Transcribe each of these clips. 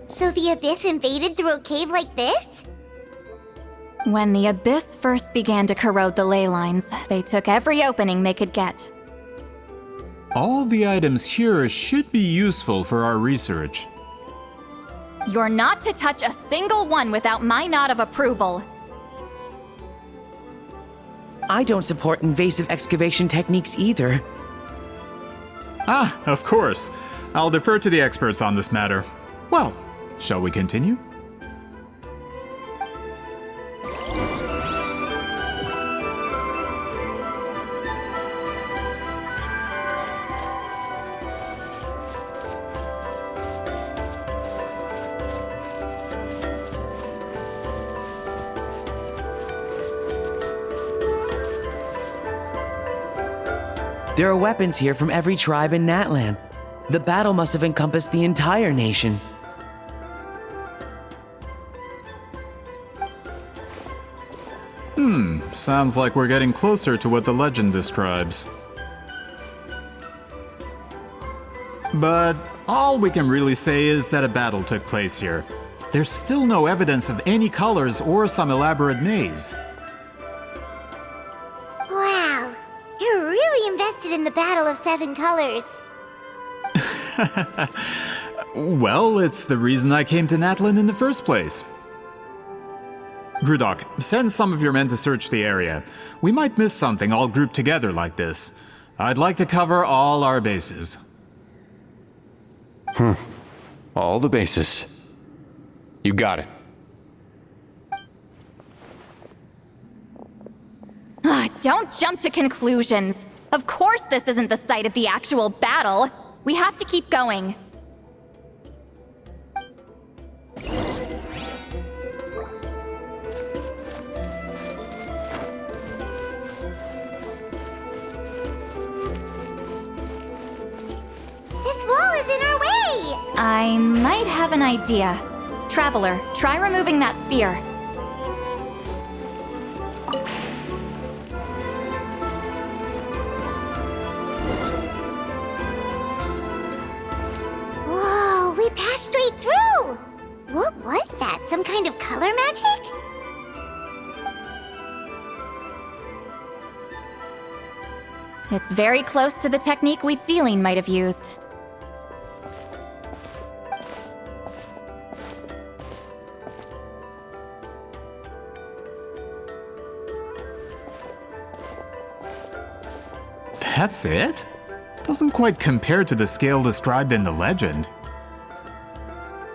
So the Abyss invaded through a cave like this? When the Abyss first began to corrode the ley lines, they took every opening they could get. All the items here should be useful for our research. You're not to touch a single one without my nod of approval. I don't support invasive excavation techniques either. Ah, of course. I'll defer to the experts on this matter. Well, shall we continue? There are weapons here from every tribe in Natlan. The battle must have encompassed the entire nation. Sounds like we're getting closer to what the legend describes. But all we can really say is that a battle took place here. There's still no evidence of any colors or some elaborate maze. Wow, you're really invested in the Battle of Seven Colors. Well, it's the reason I came to Natlan in the first place. Grudok, send some of your men to search the area. We might miss something all grouped together like this. I'd like to cover all our bases. All the bases. You got it. Don't jump to conclusions. Of course this isn't the site of the actual battle. We have to keep going. This wall is in our way! I might have an idea. Traveler, try removing that sphere. Whoa, we passed straight through! What was that? Some kind of color magic? It's very close to the technique Wheatsealing might have used. That's it? Doesn't quite compare to the scale described in the legend.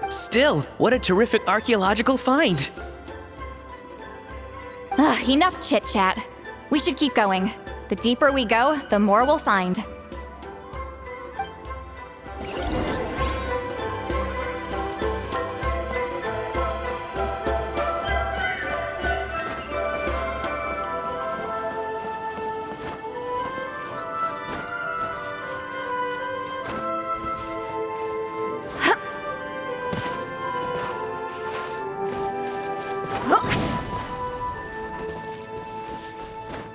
Still, what a terrific archaeological find! Enough chit-chat. We should keep going. The deeper we go, the more we'll find.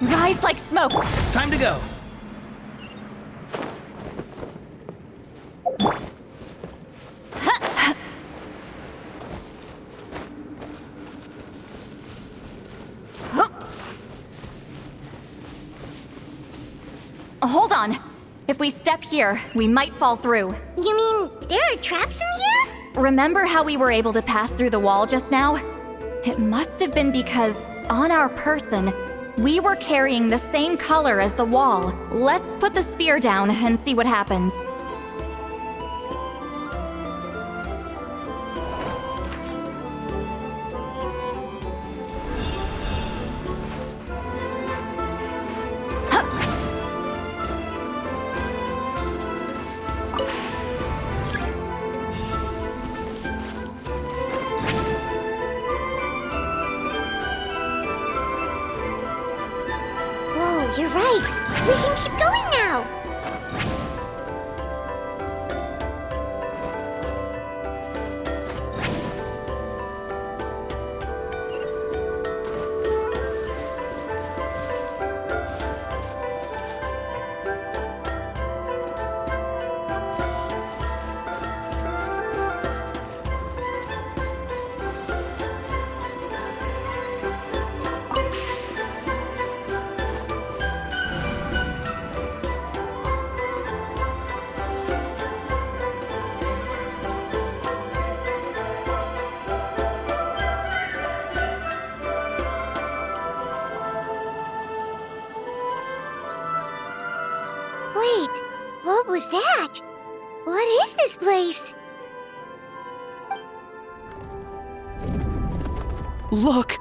Rise like smoke! Time to go. Hold on. If we step here, we might fall through. You mean there are traps in here? Remember how we were able to pass through the wall just now? It must have been because, on our person, we were carrying the same color as the wall. Let's put the sphere down and see what happens. Whoa, you're right. We can keep going now. was that? What is this place? Look!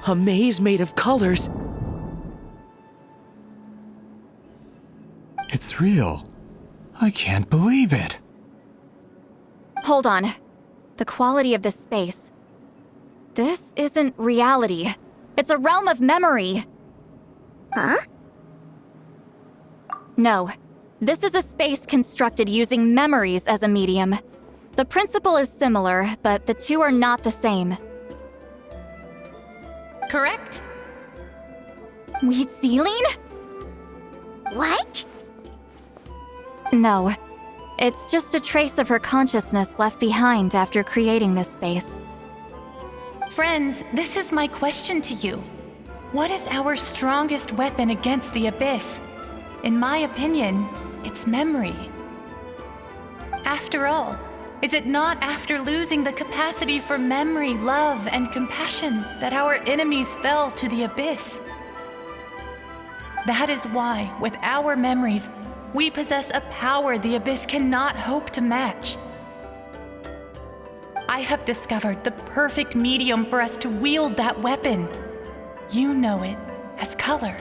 A maze made of colors. It's real. I can't believe it. Hold on. The quality of this space. This isn't reality. It's a realm of memory. Huh? No. This is a space constructed using memories as a medium. The principle is similar, but the two are not the same. Correct? Wheat Celine? What? No. It's just a trace of her consciousness left behind after creating this space. Friends, this is my question to you. What is our strongest weapon against the Abyss? In my opinion, it's memory. After all, is it not after losing the capacity for memory, love, and compassion that our enemies fell to the Abyss? That is why, with our memories, we possess a power the Abyss cannot hope to match. I have discovered the perfect medium for us to wield that weapon. You know it as color.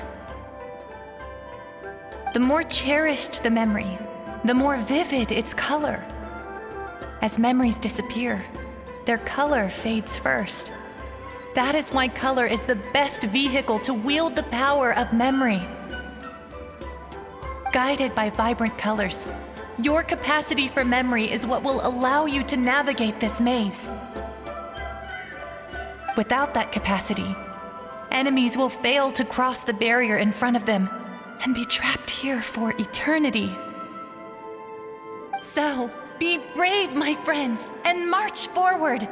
The more cherished the memory, the more vivid its color. As memories disappear, their color fades first. That is why color is the best vehicle to wield the power of memory. Guided by vibrant colors, your capacity for memory is what will allow you to navigate this maze. Without that capacity, enemies will fail to cross the barrier in front of them and be trapped here for eternity. So, be brave, my friends, and march forward.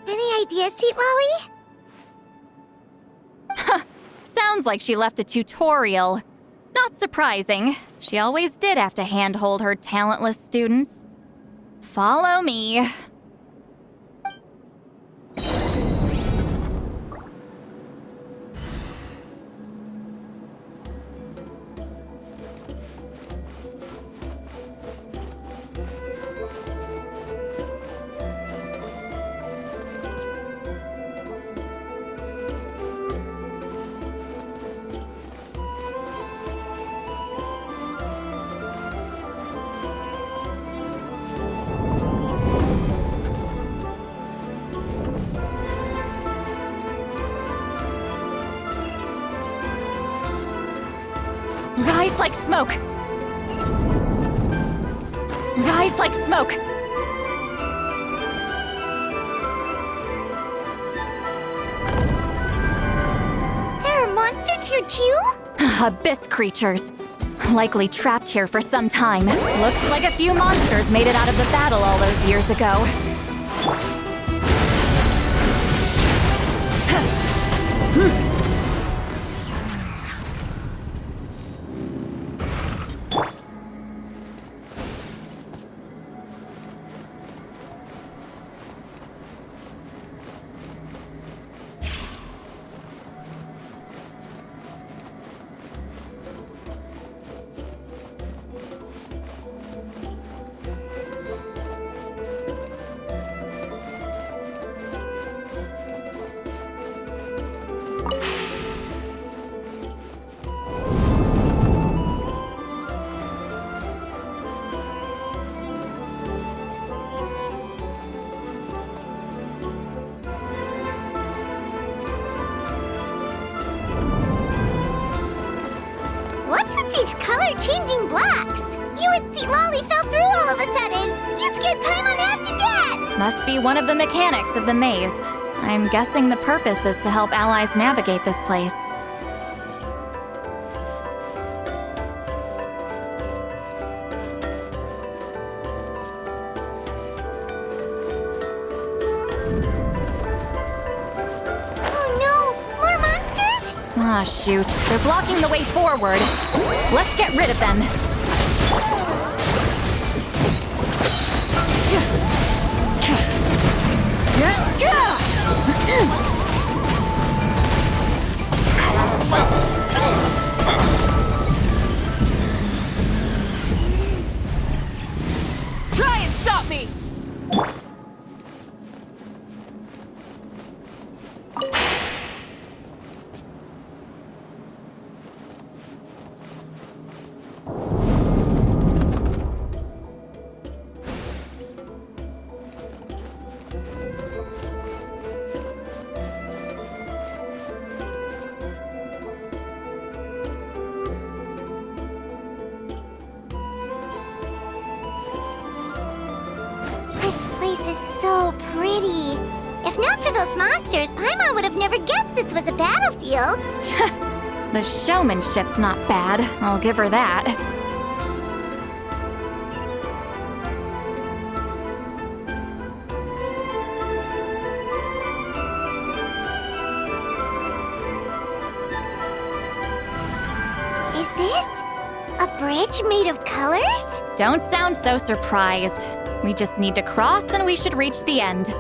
Any ideas, Sweet Lolly? Sounds like she left a tutorial. Not surprising. She always did have to handhold her talentless students. Follow me. Rise like smoke! Rise like smoke! There are monsters here too? Abyss creatures. Likely trapped here for some time. Looks like a few monsters made it out of the battle all those years ago. What's with these color-changing blocks? You and Sweet Lolly fell through all of a sudden. You scared Paimon half to death! Must be one of the mechanics of the maze. I'm guessing the purpose is to help allies navigate this place. Oh no! More monsters? Ah, shoot. They're blocking the way forward. Let's get rid of them. those monsters, Paimon would have never guessed this was a battlefield. The showmanship's not bad, I'll give her that. Is this a bridge made of colors? Don't sound so surprised. We just need to cross and we should reach the end.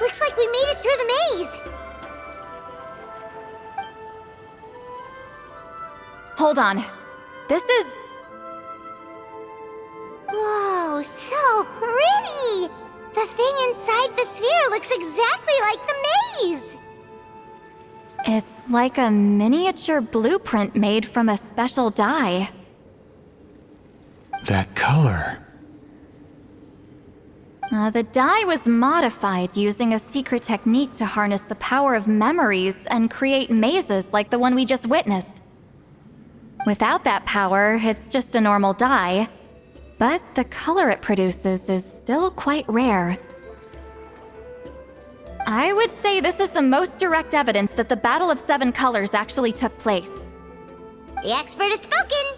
Looks like we made it through the maze. Hold on. This is... Whoa, so pretty! The thing inside the sphere looks exactly like the maze! It's like a miniature blueprint made from a special dye. That color. The dye was modified using a secret technique to harness the power of memories and create mazes like the one we just witnessed. Without that power, it's just a normal dye, but the color it produces is still quite rare. I would say this is the most direct evidence that the Battle of Seven Colors actually took place. The expert has spoken!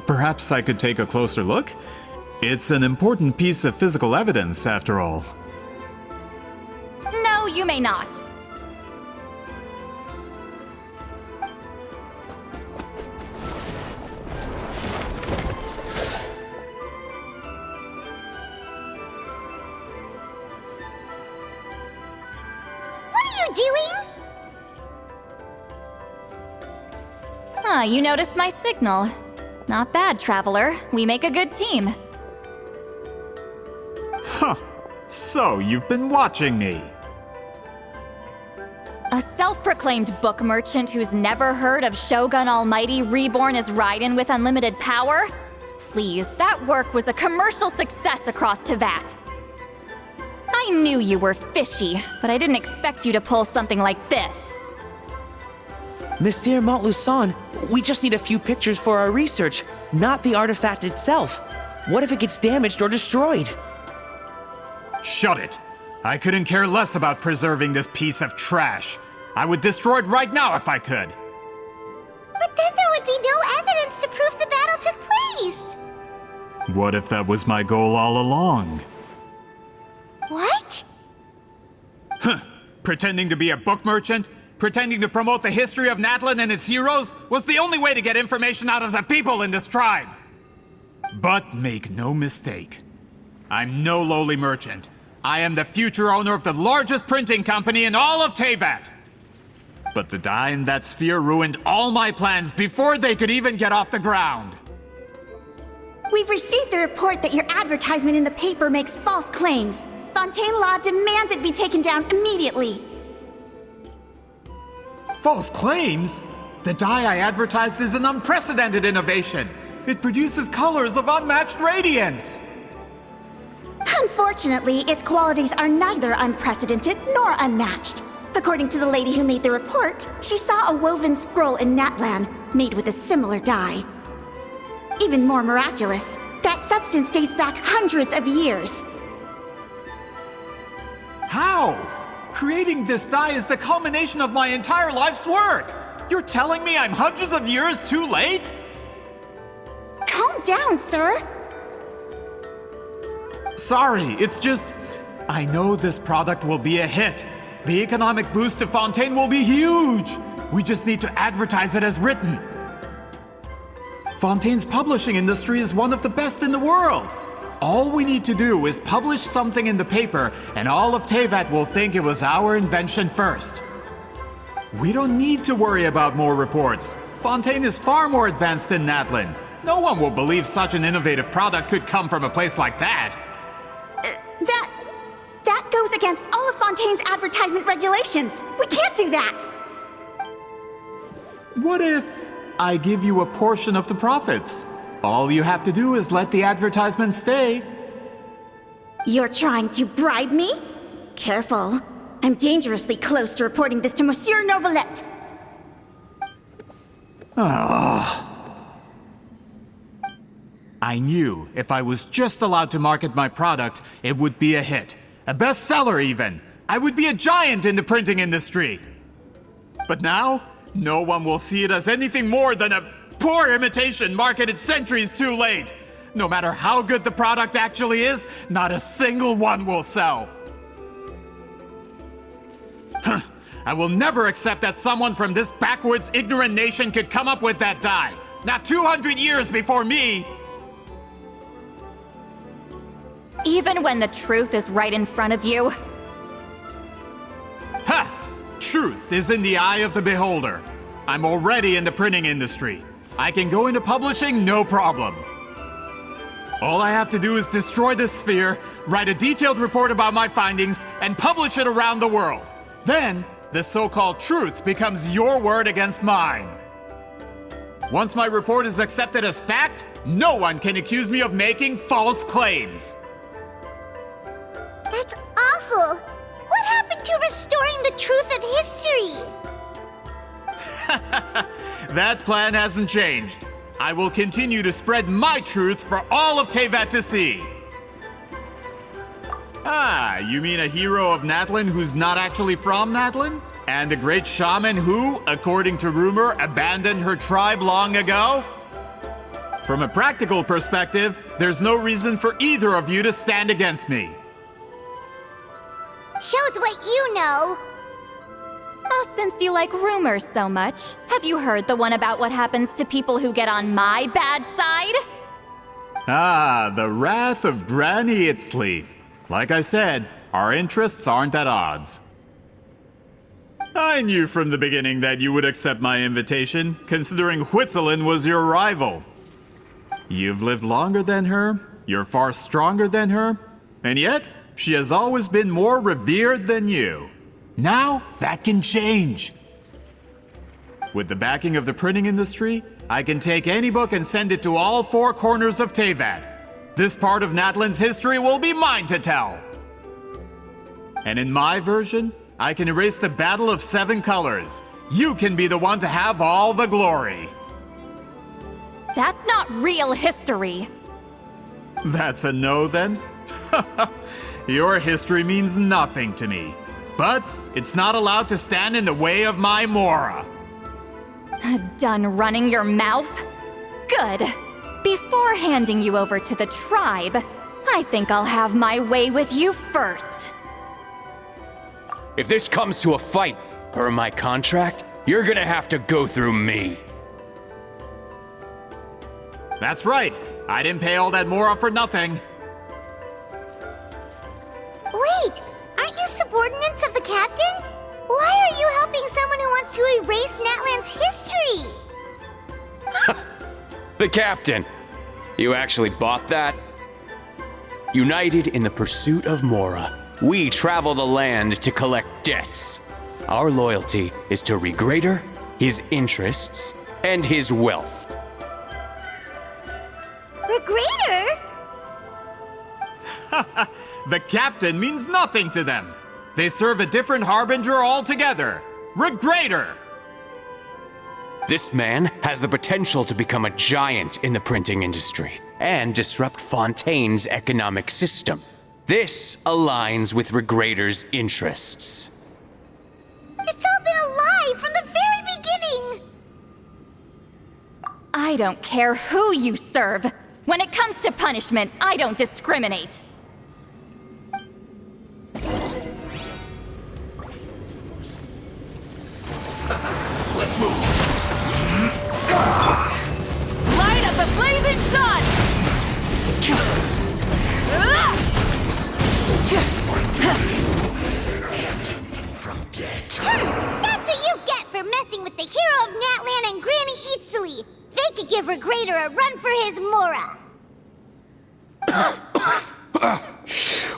Perhaps I could take a closer look? It's an important piece of physical evidence, after all. No, you may not. What are you doing? You noticed my signal. Not bad, Traveler. We make a good team. Huh. So, you've been watching me. A self-proclaimed book merchant who's never heard of Shogun Almighty reborn as Raiden with unlimited power? Please, that work was a commercial success across Teyvat. I knew you were fishy, but I didn't expect you to pull something like this. Monsieur Montluçon, we just need a few pictures for our research, not the artifact itself. What if it gets damaged or destroyed? Shut it! I couldn't care less about preserving this piece of trash. I would destroy it right now if I could. But then there would be no evidence to prove the battle took place! What if that was my goal all along? What? Pretending to be a book merchant? Pretending to promote the history of Natlan and its heroes was the only way to get information out of the people in this tribe. But make no mistake, I'm no lowly merchant. I am the future owner of the largest printing company in all of Teyvat. But the dye in that sphere ruined all my plans before they could even get off the ground. We've received a report that your advertisement in the paper makes false claims. Fontaine Law demands it be taken down immediately. False claims? The dye I advertised is an unprecedented innovation. It produces colors of unmatched radiance. Unfortunately, its qualities are neither unprecedented nor unmatched. According to the lady who made the report, she saw a woven scroll in Natlan made with a similar dye. Even more miraculous, that substance dates back hundreds of years. How? Creating this dye is the culmination of my entire life's work. You're telling me I'm hundreds of years too late? Calm down, sir. Sorry, it's just... I know this product will be a hit. The economic boost to Fontaine will be huge. We just need to advertise it as written. Fontaine's publishing industry is one of the best in the world. All we need to do is publish something in the paper, and all of Teyvat will think it was our invention first. We don't need to worry about more reports. Fontaine is far more advanced than Natlan. No one will believe such an innovative product could come from a place like that. That goes against all of Fontaine's advertisement regulations. We can't do that. What if I give you a portion of the profits? All you have to do is let the advertisement stay. You're trying to bribe me? Careful. I'm dangerously close to reporting this to Monsieur Novelette. I knew if I was just allowed to market my product, it would be a hit. A bestseller even. I would be a giant in the printing industry. But now, no one will see it as anything more than a poor imitation marketed centuries too late. No matter how good the product actually is, not a single one will sell. I will never accept that someone from this backwoods, ignorant nation could come up with that dye. Not 200 years before me. Even when the truth is right in front of you? Ha! Truth is in the eye of the beholder. I'm already in the printing industry. I can go into publishing, no problem. All I have to do is destroy this sphere, write a detailed report about my findings, and publish it around the world. Then, the so-called truth becomes your word against mine. Once my report is accepted as fact, no one can accuse me of making false claims. That's awful. What happened to restoring the truth of history? That plan hasn't changed. I will continue to spread my truth for all of Tevat to see. Ah, you mean a hero of Natlan who's not actually from Natlan? And a great shaman who, according to rumor, abandoned her tribe long ago? From a practical perspective, there's no reason for either of you to stand against me. Shows what you know. Oh, since you like rumors so much, have you heard the one about what happens to people who get on my bad side? Ah, the wrath of Granny Itzley. Like I said, our interests aren't at odds. I knew from the beginning that you would accept my invitation, considering Huitzolin was your rival. You've lived longer than her, you're far stronger than her, and yet, she has always been more revered than you. Now, that can change. With the backing of the printing industry, I can take any book and send it to all four corners of Tevat. This part of Natlan's history will be mine to tell. And in my version, I can erase the Battle of Seven Colors. You can be the one to have all the glory. That's not real history. That's a no then? Your history means nothing to me. But it's not allowed to stand in the way of my Mora. Done running your mouth? Good. Before handing you over to the tribe, I think I'll have my way with you first. If this comes to a fight, per my contract, you're gonna have to go through me. That's right. I didn't pay all that Mora for nothing. Wait, aren't you subordinates of the captain? Why are you helping someone who wants to erase Natlan's history? The captain. You actually bought that? United in the pursuit of Mora, we travel the land to collect debts. Our loyalty is to Regrader, his interests, and his wealth. Regrader? The captain means nothing to them. They serve a different harbinger altogether. Regrader! This man has the potential to become a giant in the printing industry and disrupt Fontaine's economic system. This aligns with Regrader's interests. It's all been a lie from the very beginning! I don't care who you serve. When it comes to punishment, I don't discriminate. Let's move. Light of the blazing sun! That's what you get for messing with the hero of Natlan and Granny Itzley! They they could give Regrader a run for his Mora.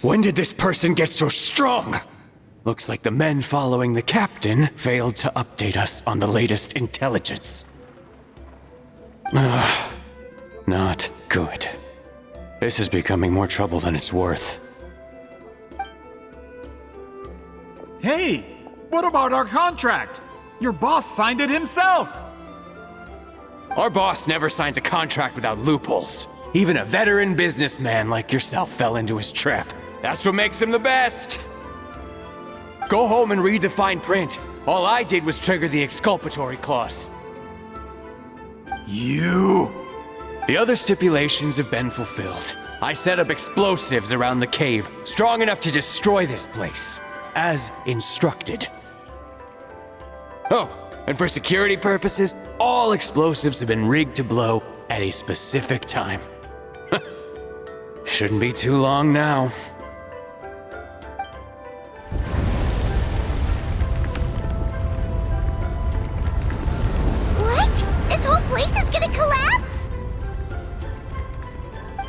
When did this person get so strong? Looks like the men following the captain failed to update us on the latest intelligence. Not good. This is becoming more trouble than it's worth. Hey, what about our contract? Your boss signed it himself. Our boss never signs a contract without loopholes. Even a veteran businessman like yourself fell into his trap. That's what makes him the best. Go home and read the fine print. All I did was trigger the exculpatory clause. You... The other stipulations have been fulfilled. I set up explosives around the cave, strong enough to destroy this place, as instructed. Oh, and for security purposes, all explosives have been rigged to blow at a specific time. Shouldn't be too long now. What? This whole place is gonna collapse?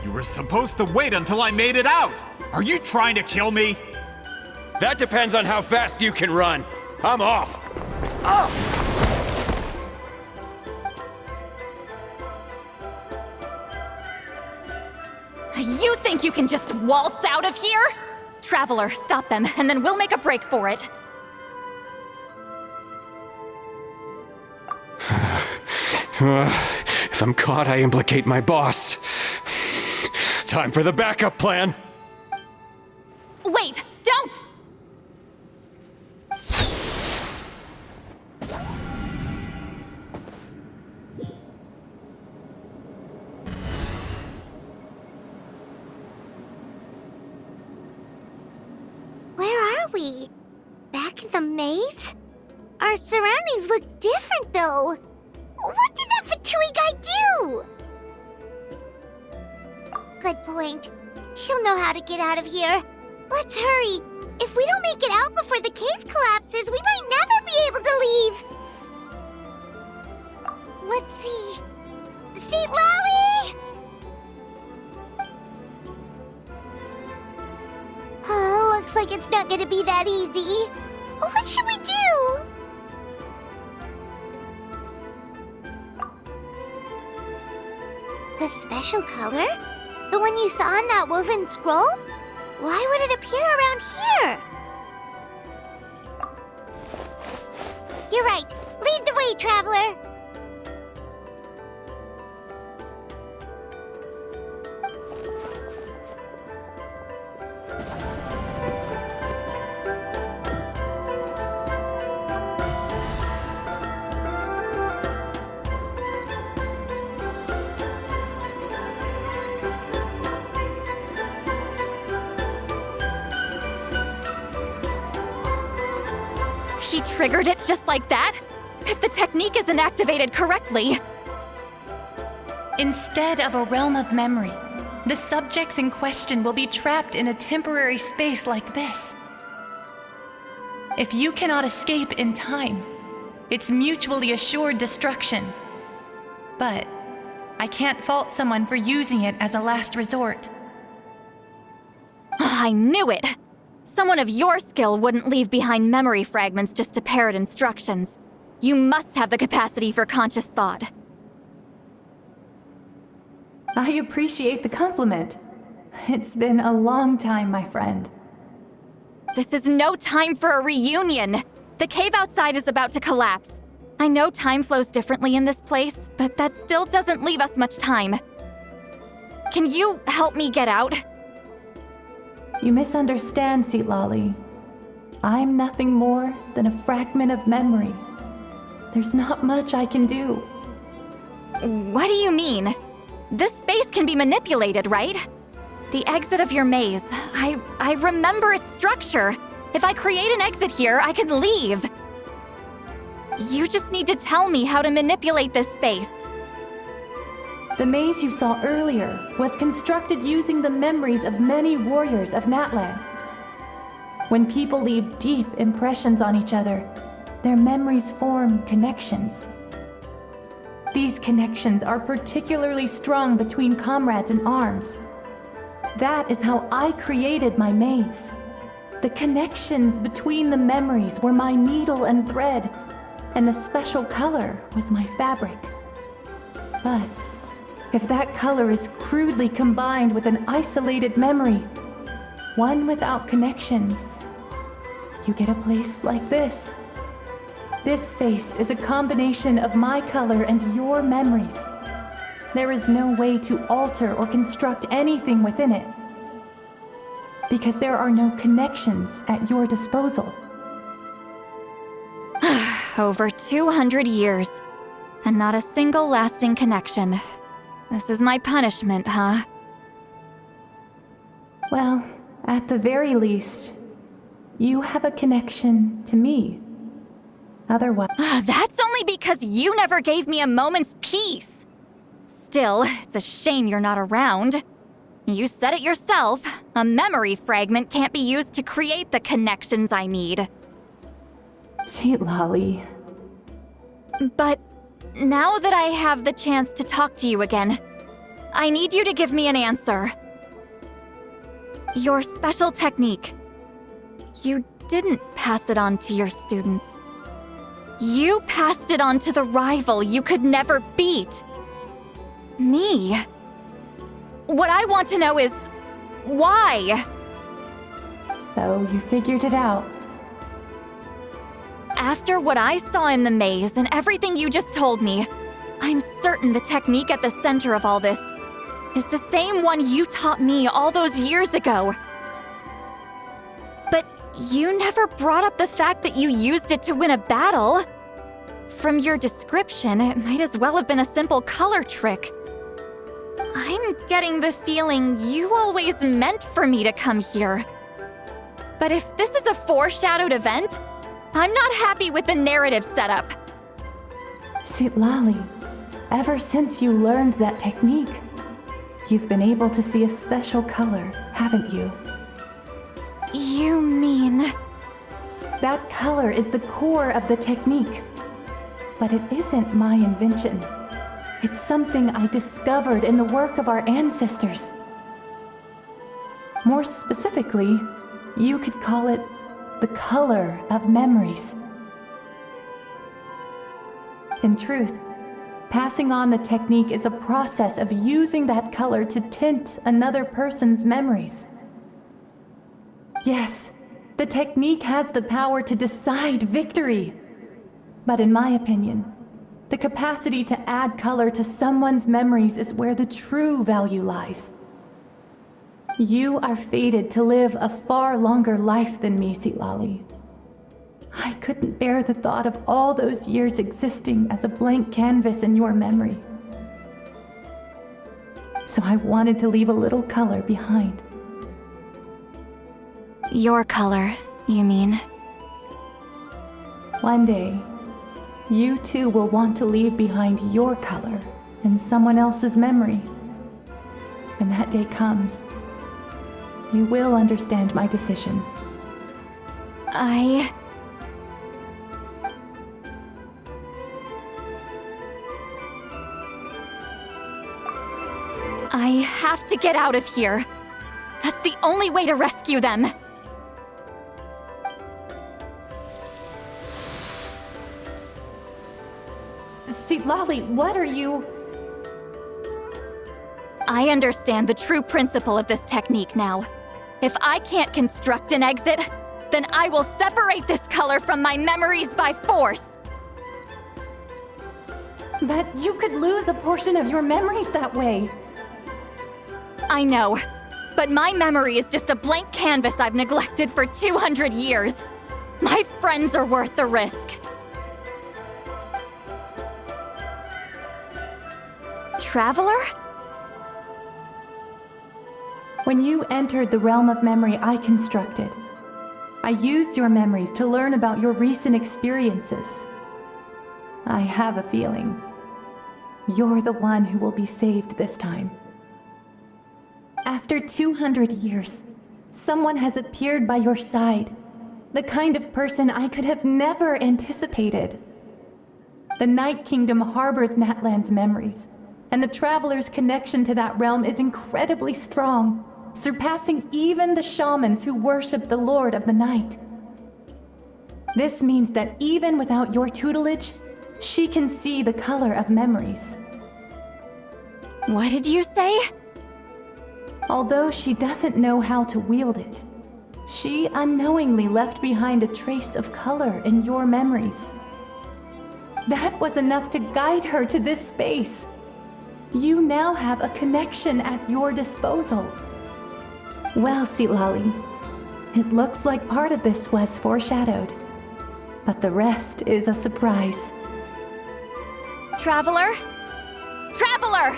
You were supposed to wait until I made it out. Are you trying to kill me? That depends on how fast you can run. I'm off. You think you can just waltz out of here? Traveler, stop them, and then we'll make a break for it. If I'm caught, I implicate my boss. Time for the backup plan. Wait, don't! Where are we? Back in the maze? Our surroundings look different, though. What did that Fatui guy do? Good point. She'll know how to get out of here. Let's hurry. If we don't make it out before the cave collapses, we might never be able to leave. Let's see. Seat Lolly! Oh, looks like it's not gonna be that easy. What should we do? The special color? The one you saw in that woven scroll? Why would it appear around here? You're right. Lead the way, traveler. He triggered it just like that? If the technique isn't activated correctly. Instead of a realm of memory, the subjects in question will be trapped in a temporary space like this. If you cannot escape in time, it's mutually assured destruction. But I can't fault someone for using it as a last resort. I knew it! Someone of your skill wouldn't leave behind memory fragments just to parrot instructions. You must have the capacity for conscious thought. I appreciate the compliment. It's been a long time, my friend. This is no time for a reunion! The cave outside is about to collapse. I know time flows differently in this place, but that still doesn't leave us much time. Can you help me get out? You misunderstand, Seat Lolly. I'm nothing more than a fragment of memory. There's not much I can do. What do you mean? This space can be manipulated, right? The exit of your maze. I remember its structure. If I create an exit here, I can leave. You just need to tell me how to manipulate this space. The maze you saw earlier was constructed using the memories of many warriors of Natlan. When people leave deep impressions on each other, their memories form connections. These connections are particularly strong between comrades in arms. That is how I created my maze. The connections between the memories were my needle and thread, and the special color was my fabric. But if that color is crudely combined with an isolated memory, one without connections, you get a place like this. This space is a combination of my color and your memories. There is no way to alter or construct anything within it, because there are no connections at your disposal. Over 200 years, and not a single lasting connection. This is my punishment, huh? Well, at the very least, you have a connection to me. Otherwise... That's only because you never gave me a moment's peace. Still, it's a shame you're not around. You said it yourself. A memory fragment can't be used to create the connections I need. Sweet Lolly. But now that I have the chance to talk to you again, I need you to give me an answer. Your special technique. You didn't pass it on to your students. You passed it on to the rival you could never beat. Me. What I want to know is, why? So you figured it out. After what I saw in the maze and everything you just told me, I'm certain the technique at the center of all this is the same one you taught me all those years ago. But you never brought up the fact that you used it to win a battle. From your description, it might as well have been a simple color trick. I'm getting the feeling you always meant for me to come here. But if this is a foreshadowed event, I'm not happy with the narrative setup. Sweet Lolly, ever since you learned that technique, you've been able to see a special color, haven't you? You mean... That color is the core of the technique. But it isn't my invention. It's something I discovered in the work of our ancestors. More specifically, you could call it the color of memories. In truth, passing on the technique is a process of using that color to tint another person's memories. Yes, the technique has the power to decide victory. But in my opinion, the capacity to add color to someone's memories is where the true value lies. You are fated to live a far longer life than me, Lolly. I couldn't bear the thought of all those years existing as a blank canvas in your memory. So I wanted to leave a little color behind. Your color, you mean? One day, you too will want to leave behind your color in someone else's memory. When that day comes, you will understand my decision. I have to get out of here. That's the only way to rescue them. See, Lolly, what are you... I understand the true principle of this technique now. If I can't construct an exit, then I will separate this color from my memories by force. But you could lose a portion of your memories that way. I know, but my memory is just a blank canvas I've neglected for 200 years. My friends are worth the risk. Traveler? When you entered the realm of memory I constructed, I used your memories to learn about your recent experiences. I have a feeling you're the one who will be saved this time. After 200 years, someone has appeared by your side, the kind of person I could have never anticipated. The Night Kingdom harbors Natlan's memories, and the traveler's connection to that realm is incredibly strong, surpassing even the shamans who worship the Lord of the Night. This means that even without your tutelage, she can see the color of memories. What did you say? Although she doesn't know how to wield it, she unknowingly left behind a trace of color in your memories. That was enough to guide her to this space. You now have a connection at your disposal. Well, Silali, it looks like part of this was foreshadowed, but the rest is a surprise. Traveler? Traveler!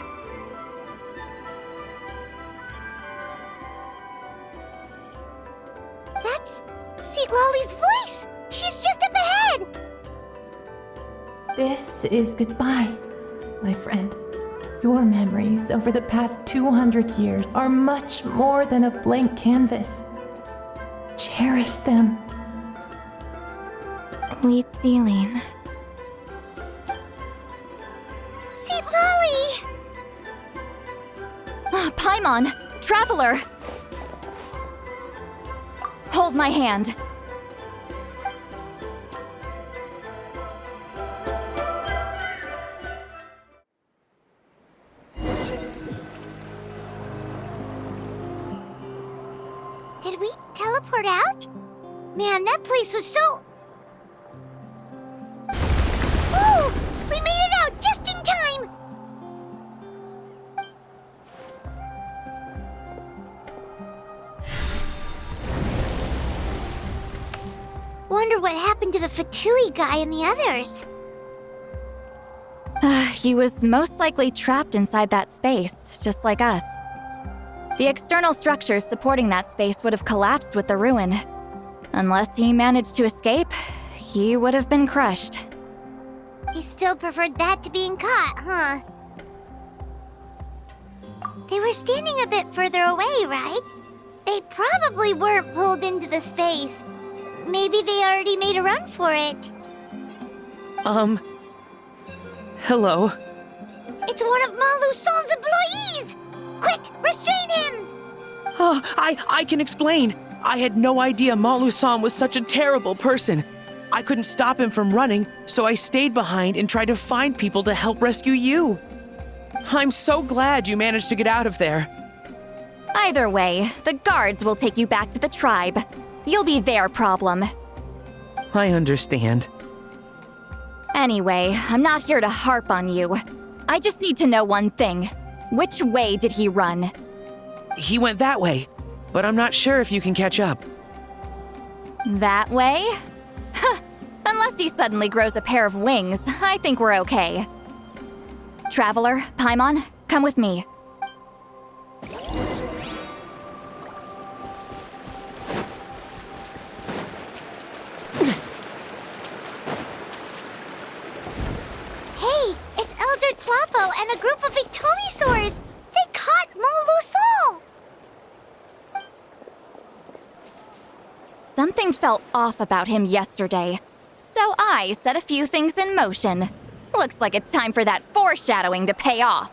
That's Lolly's voice! She's just up ahead! This is goodbye, my friend. Your memories over the past 200 years are much more than a blank canvas. Cherish them. Wheat ceiling. Lolly! Paimon! Traveler! Hold my hand. Did we teleport out? Man, that place was so... Whoa! We made it out just in time! Wonder what happened to the Fatui guy and the others. He was most likely trapped inside that space, just like us. The external structures supporting that space would have collapsed with the ruin. Unless he managed to escape, he would have been crushed. He still preferred that to being caught, huh? They were standing a bit further away, right? They probably weren't pulled into the space. Maybe they already made a run for it. Hello? It's one of Malu Son's employees! Quick, restrain him! Oh, I can explain. I had no idea Malu-san was such a terrible person. I couldn't stop him from running, so I stayed behind and tried to find people to help rescue you. I'm so glad you managed to get out of there. Either way, the guards will take you back to the tribe. You'll be their problem. I understand. Anyway, I'm not here to harp on you. I just need to know one thing. Which way did he run? He went that way, but I'm not sure if you can catch up. That way? Unless he suddenly grows a pair of wings, I think we're okay. Traveler, Paimon, come with me. Hey, it's Elder Tlapo and a group of Victomisaurs! They caught Malu Son! Something felt off about him yesterday, so I set a few things in motion. Looks like it's time for that foreshadowing to pay off.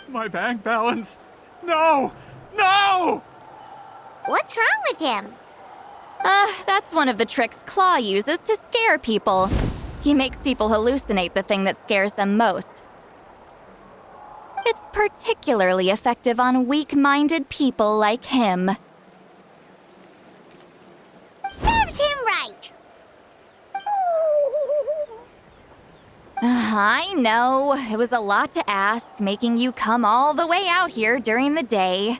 My bank balance. No! No! What's wrong with him? That's one of the tricks Claw uses to scare people. He makes people hallucinate the thing that scares them most. It's particularly effective on weak-minded people like him. Serves him right! I know, it was a lot to ask, making you come all the way out here during the day.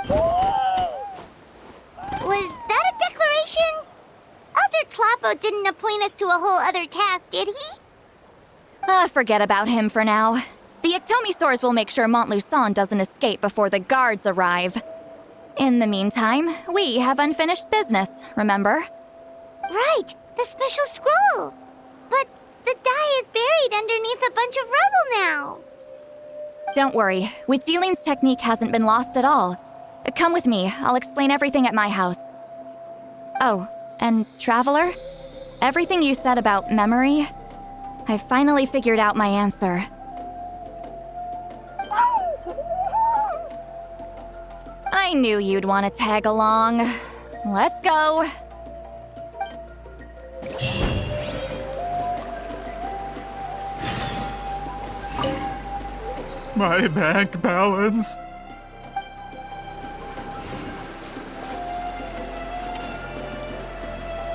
Was that a declaration? Elder Tlapo didn't appoint us to a whole other task, did he? Forget about him for now. The Ectomisaurs will make sure Montluçon doesn't escape before the guards arrive. In the meantime, we have unfinished business, remember? Right, the special scroll. But the die is buried underneath a bunch of rubble now. Don't worry, Witziling's technique hasn't been lost at all. Come with me, I'll explain everything at my house. Oh, and Traveler? Everything you said about memory, I finally figured out my answer. I knew you'd want to tag along. Let's go. My bank balance.